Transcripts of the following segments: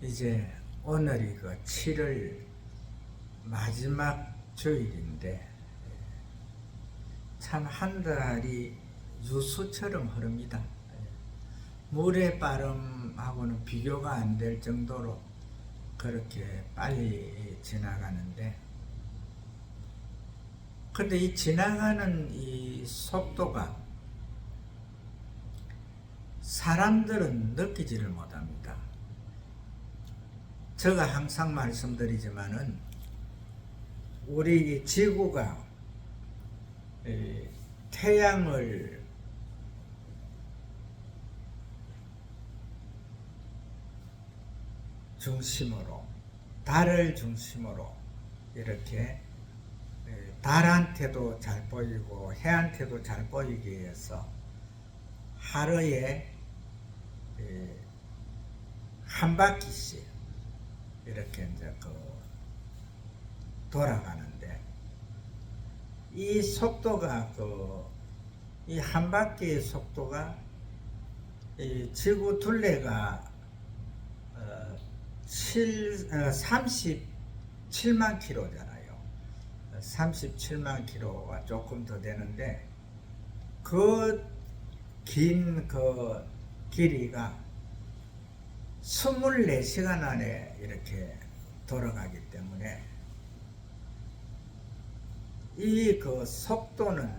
이제 오늘이 그 7월 마지막 주일인데 참 한 달이 유수처럼 흐릅니다. 물의 빠름하고는 비교가 안 될 정도로 그렇게 빨리 지나가는데, 근데 이 지나가는 이 속도가 사람들은 느끼지를 못합니다. 제가 항상 말씀드리지만은 우리 지구가 태양을 중심으로, 달을 중심으로 이렇게 달한테도 잘 보이고 해한테도 잘 보이기 위해서 하루에 한 바퀴씩 이렇게 이제 돌아가는데, 이 속도가 이 한 바퀴의 속도가 이 지구 둘레가 37만 킬로잖아요. 37만 킬로가 조금 더 되는데, 그 긴 길이가 24시간 안에 이렇게 돌아가기 때문에 이 속도는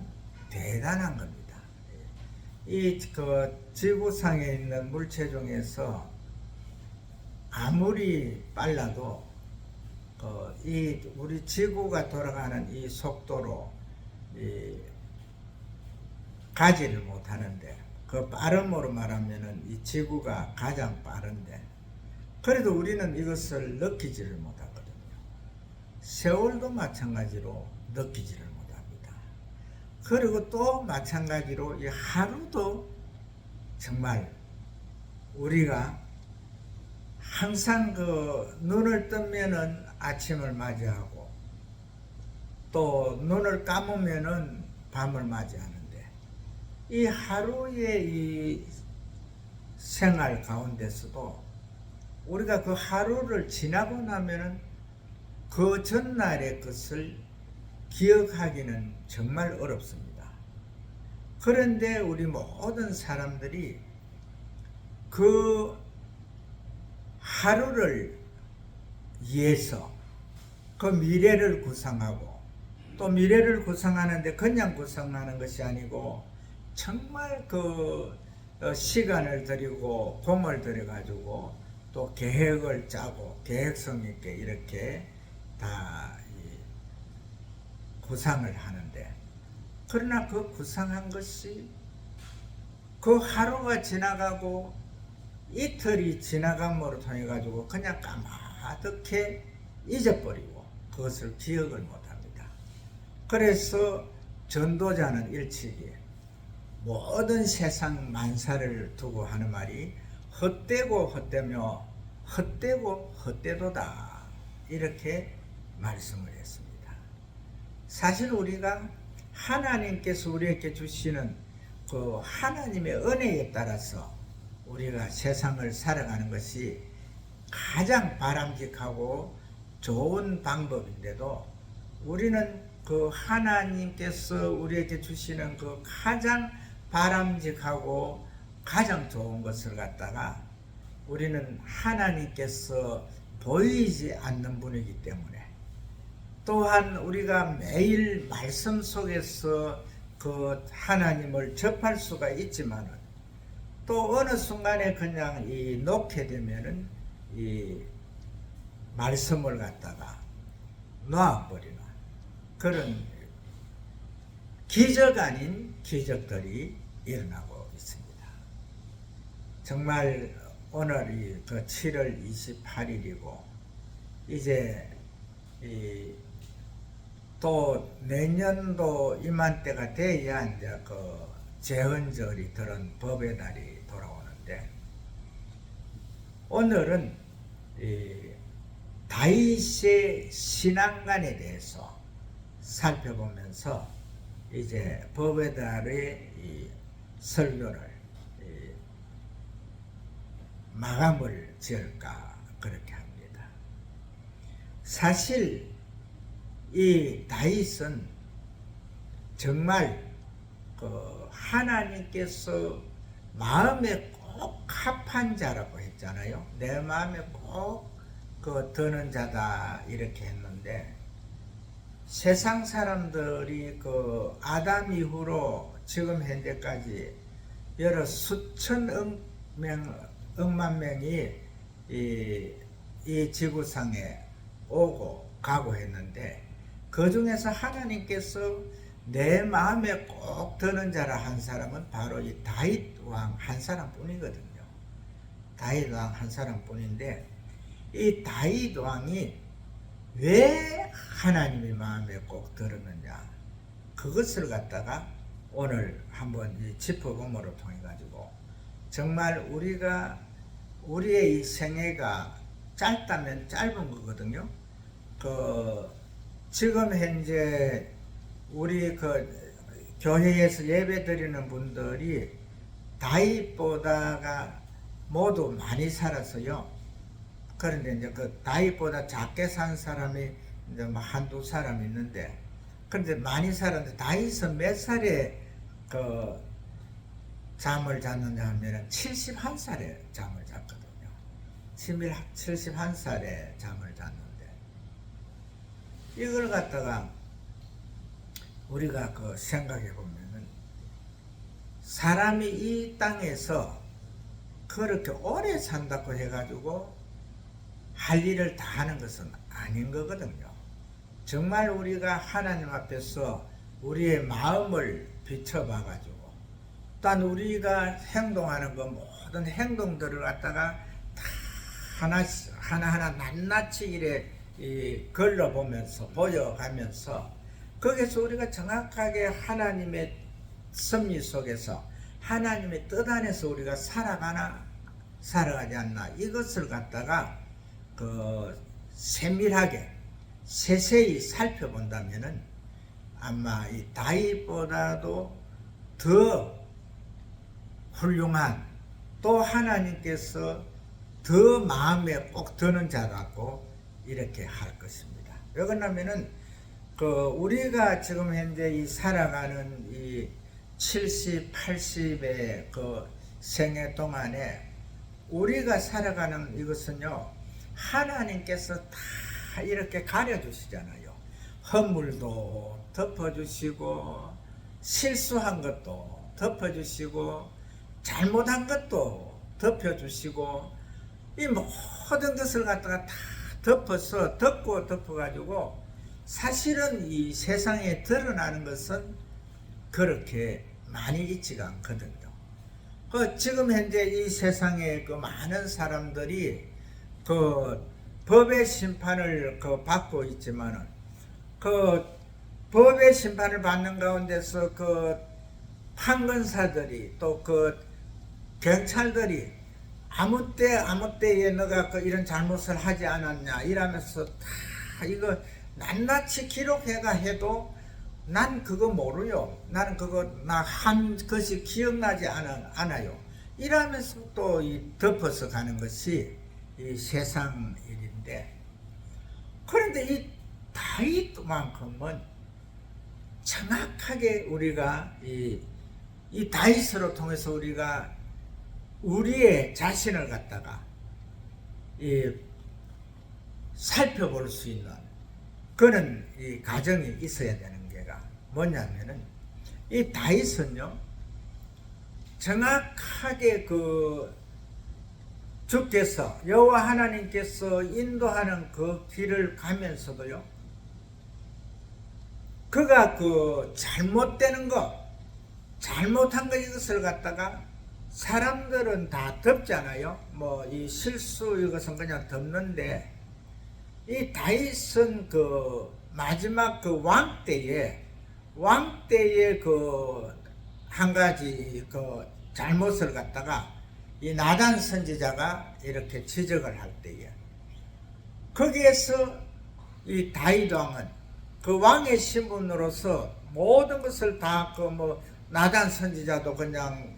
대단한 겁니다. 이 지구상에 있는 물체 중에서 아무리 빨라도 이 우리 지구가 돌아가는 이 속도로 가지를 못하는데, 그 빠름으로 말하면은 이 지구가 가장 빠른데, 그래도 우리는 이것을 느끼지를 못하거든요. 세월도 마찬가지로 느끼지를 못합니다. 그리고 또 마찬가지로 이 하루도 정말 우리가 항상 눈을 뜨면은 아침을 맞이하고 또 눈을 감으면은 밤을 맞이하는데, 이 하루의 이 생활 가운데서도 우리가 그 하루를 지나고 나면은 그 전날의 것을 기억하기는 정말 어렵습니다. 그런데 우리 모든 사람들이 그 하루를 위해서 그 미래를 구상하고, 또 미래를 구상하는데 그냥 구상하는 것이 아니고 정말 시간을 들이고 공을 들여 가지고 또 계획을 짜고 계획성 있게 이렇게 다 구상을 하는데, 그러나 그 구상한 것이 그 하루가 지나가고 이틀이 지나감으로 통해 가지고 그냥 까마득해 잊어버리고 그것을 기억을 못합니다. 그래서 전도자는 일찍이 모든 세상 만사를 두고 하는 말이 헛되고 헛되며 헛되고 헛되도다, 이렇게 말씀을 했습니다. 사실 우리가 하나님께서 우리에게 주시는 그 하나님의 은혜에 따라서 우리가 세상을 살아가는 것이 가장 바람직하고 좋은 방법인데도, 우리는 그 하나님께서 우리에게 주시는 그 가장 바람직하고 가장 좋은 것을 갖다가 우리는 하나님께서 보이지 않는 분이기 때문에, 또한 우리가 매일 말씀 속에서 그 하나님을 접할 수가 있지만은 또 어느 순간에 그냥 놓게 되면은 이 말씀을 갖다가 놔버리는 그런 기적 아닌 기적들이 일어나고 있습니다. 정말 오늘이 7월 28일이고 이제 또 내년도 이맘때가 돼야 이제 제헌절이 들은 법의 달이 돌아오는데, 오늘은 다윗의 신앙관에 대해서 살펴보면서 이제 법의 달의 설교를 마감을 지을까 그렇게 합니다. 사실 이 다윗은 정말 그 하나님께서 마음에 꼭 합한 자라고 했잖아요. 내 마음에 꼭 그 드는 자다 이렇게 했는데, 세상 사람들이 그 아담 이후로 지금 현재까지 여러 수천 억만 명이 이 지구상에 오고 가고 했는데, 그 중에서 하나님께서 내 마음에 꼭 드는 자라 한 사람은 바로 이 다윗 왕 한 사람뿐이거든요. 다윗 왕 한 사람뿐인데, 이 다윗 왕이 왜 하나님의 마음에 꼭 들었느냐, 그것을 갖다가 오늘 한번 짚어봄으로 통해 가지고 정말 우리의 이 생애가 짧다면 짧은 거거든요. 지금 현재 우리 교회에서 예배 드리는 분들이 다윗보다가 모두 많이 살았어요. 그런데 이제 그 다윗보다 작게 산 사람이 이제 한두 사람 있는데, 그런데 많이 살았는데 다윗은 몇 살에 그 잠을 잤느냐 하면 71살에 잠을 잤거든요. 71살에 잠을 잤는데, 이걸 갖다가 우리가 생각해 보면은, 사람이 이 땅에서 그렇게 오래 산다고 해가지고 할 일을 다 하는 것은 아닌 거거든요. 정말 우리가 하나님 앞에서 우리의 마음을 비춰봐 가지고, 또한 우리가 행동하는 그 모든 행동들을 갖다가 다 하나하나 낱낱이 이래 걸러보면서 보여가면서, 거기서 우리가 정확하게 하나님의 섭리 속에서 하나님의 뜻 안에서 우리가 살아가지 않나, 이것을 갖다가 세밀하게 세세히 살펴본다면은 아마 이 다윗보다도 더 훌륭한, 또 하나님께서 더 마음에 꼭 드는 자라고 이렇게 할 것입니다. 왜 그러냐면은 우리가 지금 현재 살아가는 이 70, 80의 생애 동안에 우리가 살아가는 이것은요, 하나님께서 다 이렇게 가려주시잖아요. 허물도 덮어주시고, 실수한 것도 덮어주시고, 잘못한 것도 덮어주시고, 이 모든 것을 갖다가 다 덮어가지고, 사실은 이 세상에 드러나는 것은 그렇게 많이 있지가 않거든요. 지금 현재 이 세상에 많은 사람들이 법의 심판을 받고 있지만은, 법의 심판을 받는 가운데서 판검사들이 또 경찰들이 아무 때에 너가 이런 잘못을 하지 않았냐 이러면서 다 이거 낱낱이 기록해가 해도 난 그거 모르요. 나는 나 한 것이 기억나지 않아요. 이러면서 또 덮어서 가는 것이 이 세상 일인데, 그런데 이 다윗만큼은 정확하게 우리가 이 다윗으로 통해서 우리가 우리의 자신을 갖다가 살펴볼 수 있는 그런 이 가정이 있어야 되는 게가 뭐냐면은, 이 다윗은요, 정확하게 주께서 여호와 하나님께서 인도하는 그 길을 가면서도요, 그가 잘못되는 것, 잘못한 것, 이것을 갖다가 사람들은 다 덮잖아요. 이 실수 이것은 그냥 덮는데, 이 다윗은 마지막 왕 때에 한 가지 잘못을 갖다가 이 나단 선지자가 이렇게 지적을 할 때에, 거기에서 이 다윗 왕은 왕의 신분으로서 모든 것을 다 나단 선지자도 그냥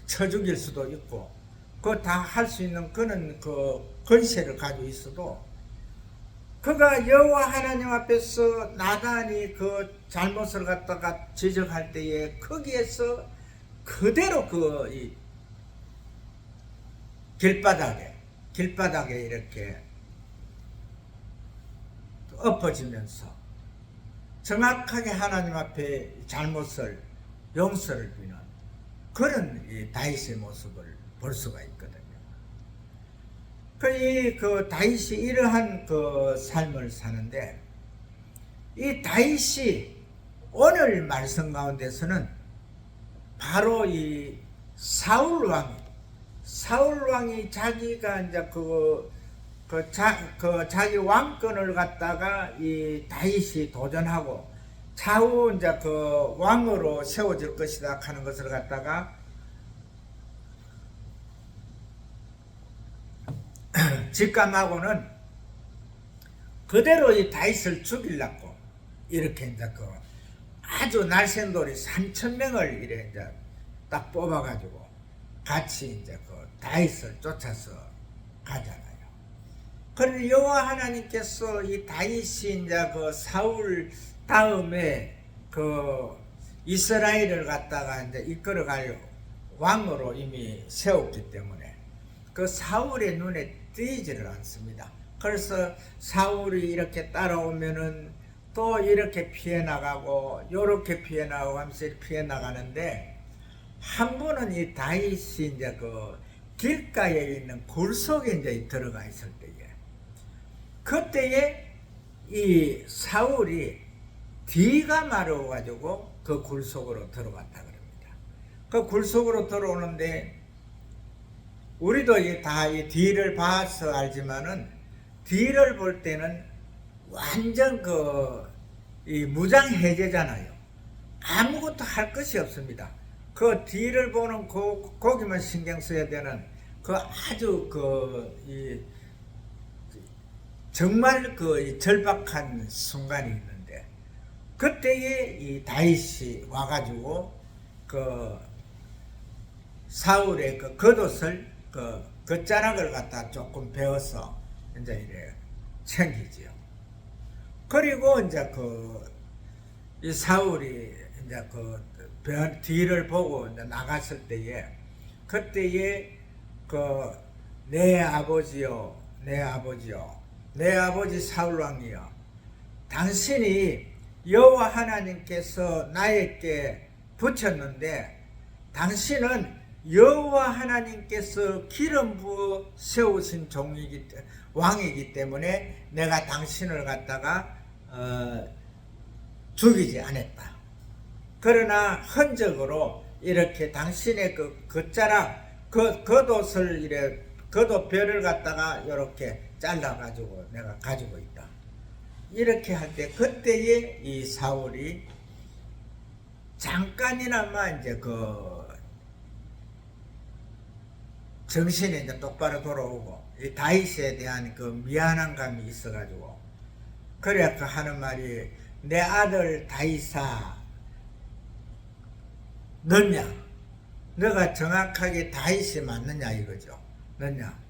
쳐 죽일 수도 있고, 그 다 할 수 있는 그런 그 권세를 가지고 있어도 그가 여호와 하나님 앞에서 나단이 그 잘못을 갖다가 지적할 때에 거기에서 그대로 이 길바닥에 이렇게 엎어지면서 정확하게 하나님 앞에 잘못을 용서를 비는 그런 이 다윗의 모습을 볼 수가 있거든요. 그 다윗이 이러한 그 삶을 사는데, 이 다윗이 오늘 말씀 가운데서는 바로 이 사울 왕이 자기가 이제 자기 왕권을 갖다가 이 다윗이 도전하고 차후 이제 그 왕으로 세워질 것이다 하는 것을 갖다가 직감하고는 그대로 이 다윗을 죽이려고 이렇게 이제 아주 날쌘돌이 3,000명을 이래 이제 딱 뽑아가지고 같이 이제 다윗을 쫓아서 가잖아요. 그런데 여호와 하나님께서 이 다윗이 이제 사울 다음에 이스라엘을 갖다가 이제 이끌어갈 왕으로 이미 세웠기 때문에 그 사울의 눈에 띄지를 않습니다. 그래서 사울이 이렇게 따라오면은 또 이렇게 피해 나가고 요렇게 피해 나가고 하면서 피해 나가는데, 한 번은 이 다윗이 이제 길가에 있는 굴 속에 이제 들어가 있을 때에, 그때에 이 사울이 뒤가 마르고 가지고 그 굴 속으로 들어갔다 그럽니다. 그 굴 속으로 들어오는데, 우리도 다 이 뒤를 봐서 알지만은 뒤를 볼 때는 완전 이 무장해제잖아요. 아무것도 할 것이 없습니다. 그 뒤를 보는 거기만 신경 써야 되는 아주 정말 이 절박한 순간이 있는데, 그때에 이 다윗이 와가지고 사울의 겉옷을 겉자락을 갖다 조금 베어서 이제 이래 챙기지요. 그리고 이제 이 사울이 이제 뒤를 보고 이제 나갔을 때에, 그때에 내 아버지요, 내 아버지 사울 왕이여, 당신이 여호와 하나님께서 나에게 붙였는데, 당신은 여호와 하나님께서 기름 부어 세우신 왕이기 때문에 내가 당신을 갖다가 죽이지 않았다. 그러나 흔적으로 이렇게 당신의 겉자락 겉옷을 겉옷별을 갖다가 이렇게 잘라 가지고 내가 가지고 있다. 이렇게 할 때, 그때에 이 사울이 잠깐이나마 이제 정신이 이제 똑바로 돌아오고, 이 다윗에 대한 미안한 감이 있어가지고, 그래야 하는 말이, 내 아들 다윗아, 너냐? 너가 정확하게 다윗이 맞느냐 이거죠. 너냐?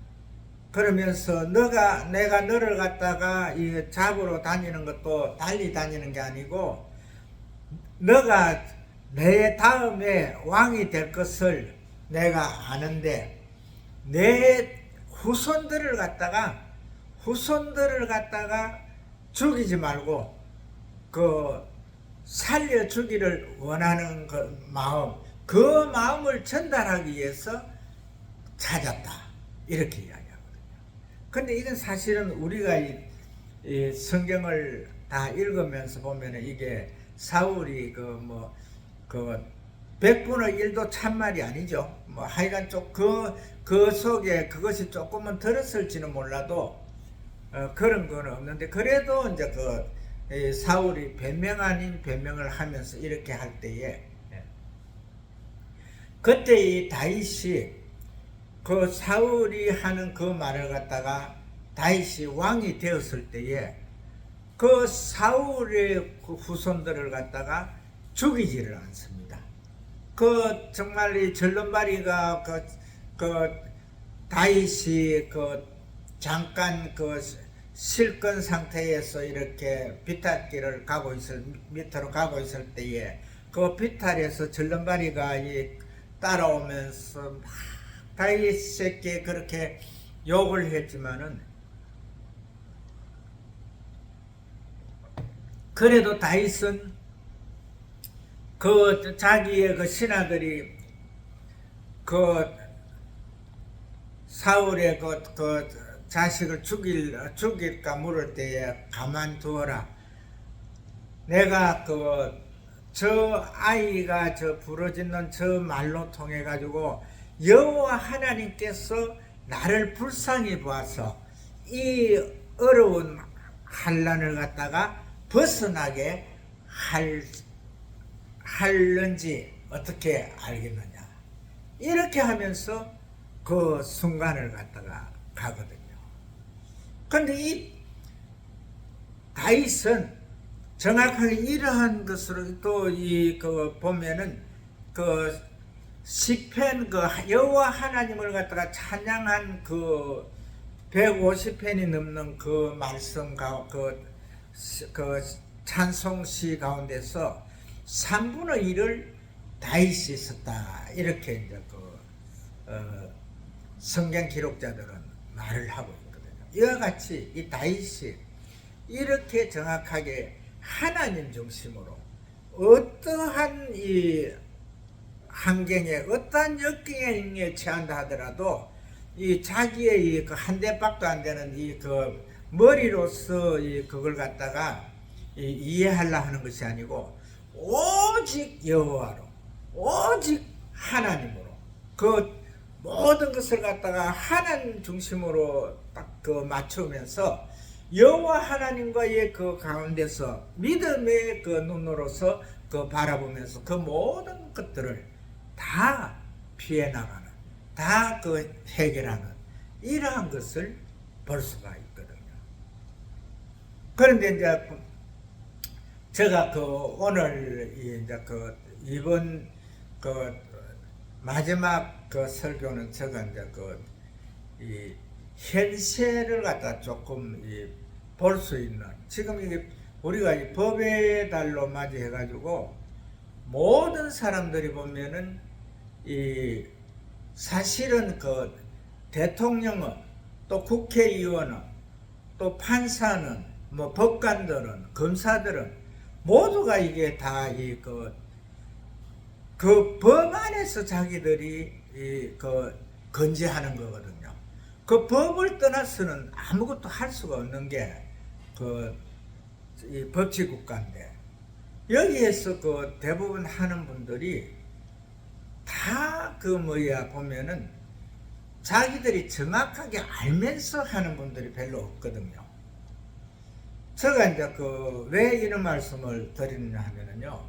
그러면서 내가 너를 갖다가 이 잡으러 다니는 것도 달리 다니는 게 아니고, 너가 내 다음에 왕이 될 것을 내가 아는데, 내 후손들을 갖다가 죽이지 말고 살려주기를 원하는 그 마음을 전달하기 위해서 찾았다, 이렇게 이야기하거든요. 근데 이건 사실은 우리가 이 성경을 다 읽으면서 보면은 이게 사울이 100분의 1도 참말이 아니죠. 하여간 그 속에 그것이 조금은 들었을지는 몰라도 그런 건 없는데, 그래도 이제 사울이 변명 아닌 변명을 하면서 이렇게 할 때에, 그때 이 다윗이 사울이 하는 그 말을 갖다가 다윗이 왕이 되었을 때에 사울의 후손들을 갖다가 죽이지를 않습니다. 정말 이 절름발이가 다윗이 그 잠깐 그 실건 상태에서 이렇게 비탈길을 가고 밑으로 가고 있을 때에 그 비탈에서 절름발이가 따라오면서 막 다윗에게 그렇게 욕을 했지만은 그래도 다윗은 그 자기의 그 신하들이 그 사울의 그 자식을 죽일까 물을 때에 가만두어라. 내가 저 아이가 저 부러지는 저 말로 통해 가지고 여호와 하나님께서 나를 불쌍히 보아서 이 어려운 환난을 갖다가 벗어나게 할는지 어떻게 알겠느냐. 이렇게 하면서 그 순간을 갖다가 가거든요. 근데 이 다윗은 정확하게 이러한 것으로 또 보면은 그 시편 여호와 하나님을 갖다가 찬양한 150편이 넘는 그 말씀 그 찬송시 가운데서 3분의 1을 다윗이 썼다. 이렇게 이제 성경 기록자들은 말을 하고 있거든요. 이와 같이 이 다윗이 이렇게 정확하게 하나님 중심으로 어떠한 이 환경에 어떠한 역경에 처한다 하더라도 이 자기의 한 대박도 안 되는 머리로서 그걸 갖다가 이해하려 하는 것이 아니고 오직 여호와로 오직 하나님으로 그 모든 것을 갖다가 하나님 중심으로 딱 맞추면서 여호와 하나님과의 그 가운데서 믿음의 그 눈으로서 바라보면서 그 모든 것들을 다 피해 나가는, 다 해결하는 이러한 것을 볼 수가 있거든요. 그런데 이제 제가 오늘 이제 이번 마지막 설교는 제가 이제 이 현세를 갖다 조금 볼 수 있는, 지금 이게 우리가 이 법의 달로 맞이해 가지고 모든 사람들이 보면은 사실은 대통령은 또 국회의원은 또 판사는 뭐 법관들은 검사들은 모두가 이게 다 법 안에서 자기들이 건재하는 거거든요. 그 법을 떠나서는 아무것도 할 수가 없는 게 이 법치국가인데, 여기에서 대부분 하는 분들이 다 보면은 자기들이 정확하게 알면서 하는 분들이 별로 없거든요. 제가 이제 왜 이런 말씀을 드리느냐 하면은요,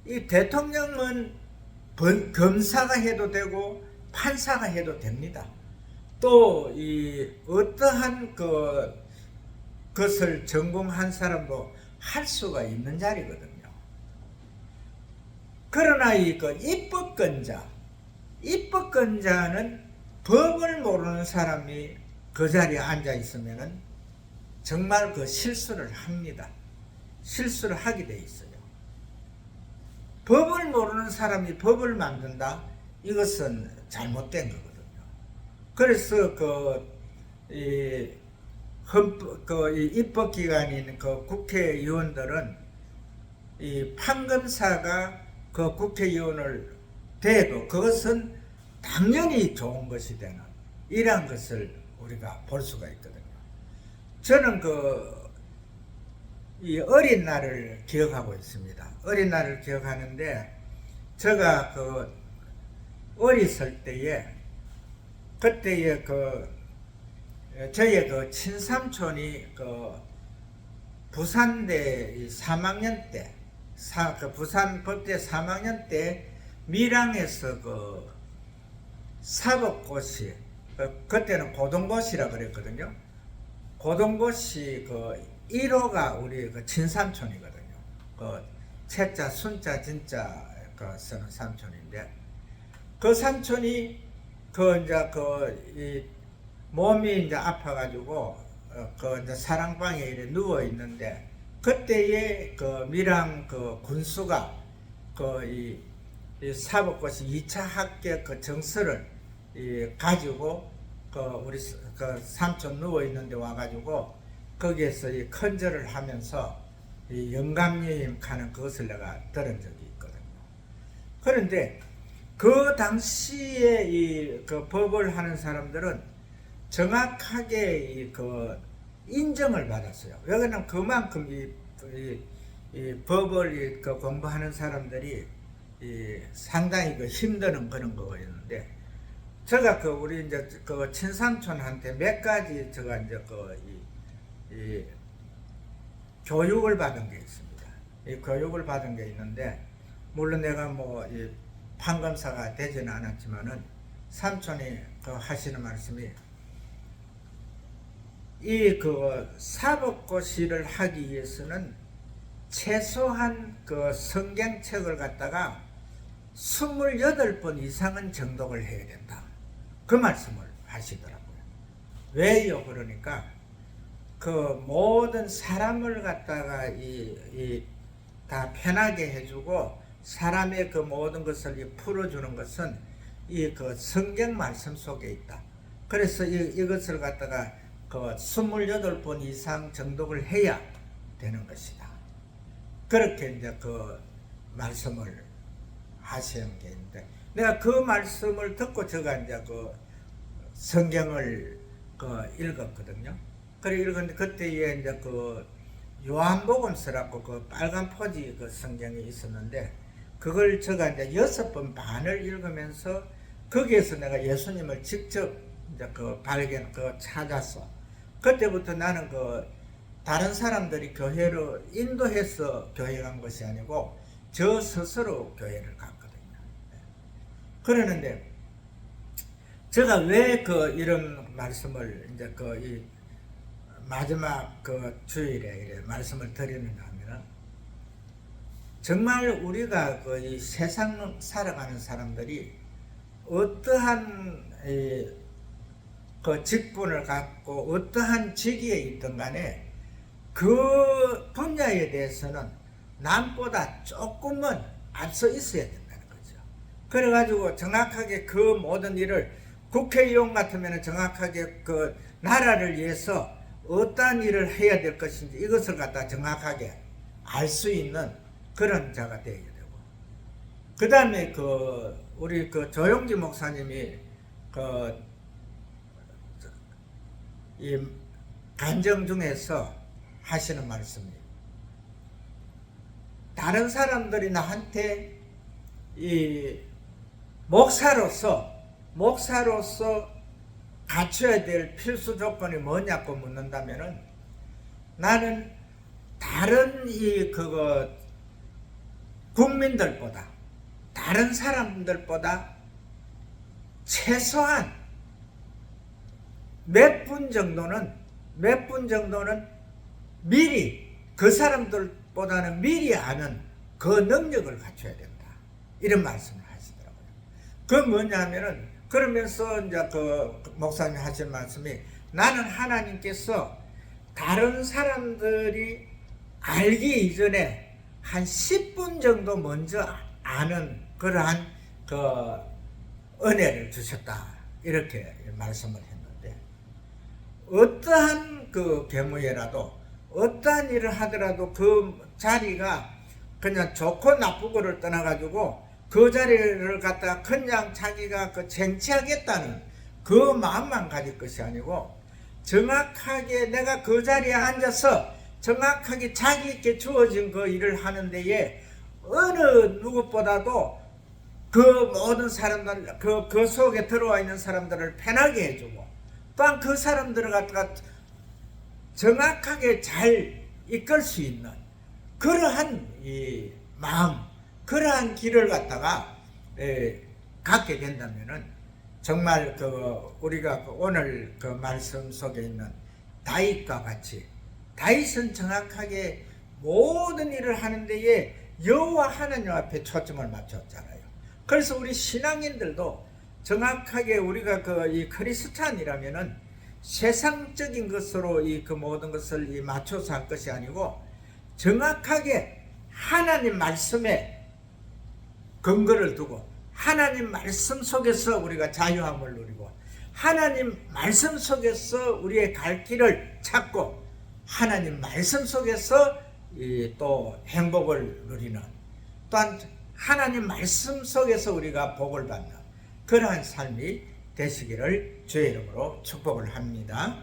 이 대통령은 검사가 해도 되고 판사가 해도 됩니다. 또 어떠한 것을 전공한 사람도 할 수가 있는 자리거든요. 그러나 입법권자는 법을 모르는 사람이 그 자리에 앉아 있으면은 정말 실수를 합니다. 실수를 하게 돼 있어요. 법을 모르는 사람이 법을 만든다? 이것은 잘못된 거거든요. 그래서 입법기관인 국회의원들은 이 판검사가 국회의원을 돼도 그것은 당연히 좋은 것이 되는 이러한 것을 우리가 볼 수가 있거든요. 저는 이 어린 날을 기억하고 있습니다. 어린 날을 기억하는데, 제가 어렸을 때에 그때에 저의 친삼촌이 부산대 3학년 때 부산 법대 3학년 때 밀양에서 사법고시, 그때는 고등고시라 그랬거든요. 고등고시 1호가 우리 친삼촌이거든요. 채자, 순자, 진자 쓰는 삼촌인데, 그 삼촌이 이제 이 몸이 이제 아파가지고 이제 사랑방에 이래 누워 있는데 그때에 미랑 군수가 이 사법고시 2차 합격 정서를 가지고 우리 삼촌 누워 있는데 와가지고 거기에서 이 컨절을 하면서 이 영감여임 하는 그것을 내가 들은 적이 있거든요. 그런데 그 당시에 이 법을 하는 사람들은 정확하게 인정을 받았어요. 왜냐하면 그만큼 이 법을 공부하는 사람들이 상당히 힘드는 그런 거였는데, 제가 우리 이제 친삼촌한테 몇 가지 제가 이제 이 교육을 받은 게 있습니다. 이 교육을 받은 게 있는데, 물론 내가 이 판검사가 되지는 않았지만은 삼촌이 하시는 말씀이 이 사법고시를 하기 위해서는 최소한 성경책을 갖다가 28번 이상은 정독을 해야 된다. 그 말씀을 하시더라고요. 왜요? 그러니까 모든 사람을 갖다가 다 편하게 해주고 사람의 모든 것을 풀어주는 것은 성경 말씀 속에 있다. 그래서 이것을 갖다가 28번 이상 정독을 해야 되는 것이다. 그렇게 이제 말씀을 하시는 게 있는데, 내가 그 말씀을 듣고 제가 이제 성경을 읽었거든요. 그래 읽었는데 그때에 이제 요한복음서라고 빨간 포지 성경이 있었는데, 그걸 제가 이제 6번 반을 읽으면서 거기에서 내가 예수님을 직접 이제 찾았어. 그때부터 나는 다른 사람들이 교회로 인도해서 교회 간 것이 아니고 저 스스로 교회를 갔거든요. 그러는데 제가 왜 이런 말씀을 이제 이 마지막 주일에 이래 말씀을 드리는가 하면은, 정말 우리가 이 세상 살아가는 사람들이 어떠한 직분을 갖고 어떠한 직위에 있든 간에 그 분야에 대해서는 남보다 조금은 앞서 있어야 된다는 거죠. 그래가지고 정확하게 모든 일을, 국회의원 같으면 정확하게 나라를 위해서 어떠한 일을 해야 될 것인지 이것을 갖다 정확하게 알 수 있는 그런 자가 되어야 되고, 그 다음에 우리 조용지 목사님이 이 간정 중에서 하시는 말씀이, 다른 사람들이 나한테 이 목사로서 갖춰야 될 필수 조건이 뭐냐고 묻는다면은, 나는 다른 국민들보다, 다른 사람들보다 최소한 몇 분 정도는 미리 그 사람들보다는 미리 아는 그 능력을 갖춰야 된다. 이런 말씀을 하시더라고요. 그 뭐냐면은, 그러면서 이제 목사님 하신 말씀이, 나는 하나님께서 다른 사람들이 알기 이전에 한 10분 정도 먼저 아는 그러한 은혜를 주셨다. 이렇게 말씀을 했는데, 어떠한 계무에라도 어떠한 일을 하더라도 그 자리가 그냥 좋고 나쁘고를 떠나가지고 그 자리를 갖다가 그냥 자기가 쟁취하겠다는 그 마음만 가질 것이 아니고, 정확하게 내가 그 자리에 앉아서 정확하게 자기에게 주어진 그 일을 하는 데에 어느 누구보다도 그 모든 사람들, 그 속에 들어와 있는 사람들을 편하게 해주고, 또한 그 사람들을 갖다가 정확하게 잘 이끌 수 있는 그러한 이 마음, 그러한 길을 갖다가 갖게 된다면은, 정말 우리가 오늘 말씀 속에 있는 다윗과 같이, 다윗은 정확하게 모든 일을 하는 데에 여호와 하나님 앞에 초점을 맞췄잖아요. 그래서 우리 신앙인들도 정확하게 우리가 이 크리스찬이라면은 세상적인 것으로 그 모든 것을 맞춰서 할 것이 아니고 정확하게 하나님 말씀에 근거를 두고 하나님 말씀 속에서 우리가 자유함을 누리고 하나님 말씀 속에서 우리의 갈 길을 찾고 하나님 말씀 속에서 또 행복을 누리는, 또한 하나님 말씀 속에서 우리가 복을 받는 그러한 삶이 되시기를 주의 이름으로 축복을 합니다.